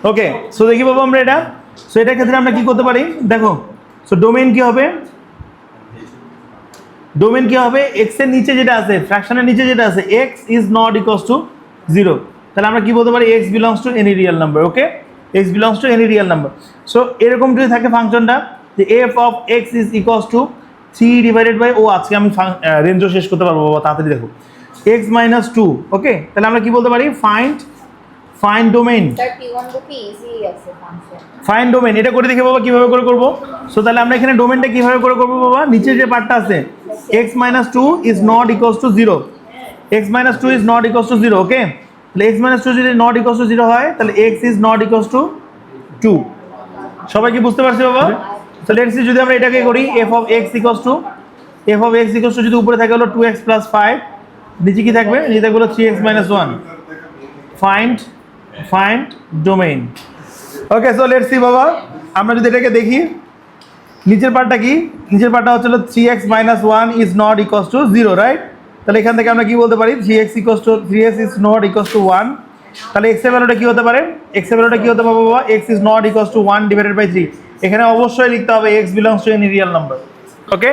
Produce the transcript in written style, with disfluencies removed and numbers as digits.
ওকে, so দেখি বাবা আমরা এটা, সো এটার ক্ষেত্রে আমরা কি করতে পারি দেখো, সো ডোমেইন কি হবে, ডোমেইন কি হবে, x এর নিচে যেটা আছে, ফ্র্যাকশনের নিচে যেটা আছে, x is not equals to 0, তাহলে আমরা কি বলতে পারি x belongs to any real number. Okay, x belongs to any real number. So এরকম যদি থাকে ফাংশনটা যে f of x is equals to 3 divided by, ও আজকে আমি রেঞ্জও শেষ করতে পারবো বাবা, তাড়াতাড়ি দেখো, x মাইনাস 2। ওকে, তাহলে আমরা কি বলতে পারি, ফাইন্ড ডোমেইন, ফাইন্ড ডোমেইন। এটা করে দেখে বাবা কিভাবে করে করবো। সো তাহলে আমরা এখানে ডোমেইনটা কিভাবে করে করবো বাবা, নিচে যে পার্টটা আছে x minus 2 is not equals to 0, x minus 2 is not equals to 0। ওকে, তাহলে x মাইনাস 2 যদি নট ইকুয়ালস টু 0 হয় তাহলে x is not equals two 2। সবাই কি বুঝতে পারছি বাবা? তো লেটস সি যদি আমরা এটাকে করি, f of x equals to যদি উপরে থাকে হলো 2x প্লাস 5, নিচে কি থাকবে, নিচে থাকবে হলো 3x minus 1। Find domain. Okay, so let's see বাবা, আমরা যদি এটাকে দেখি, নিচের পার্টটা কি, নিচের পার্টটা হচ্ছে 3x minus 1 is not equals to 0, right? তাহলে এখান থেকে আমরা কি বলতে পারি, 3x is not equals to 1। তাহলে x এর ভ্যালুটা কি হতে পারে, x এর ভ্যালুটা কি হতে পারে বাবা, x is not equals to 1 divided by 3। এখানে অবশ্যই লিখতে হবে x belongs to any real number. Okay.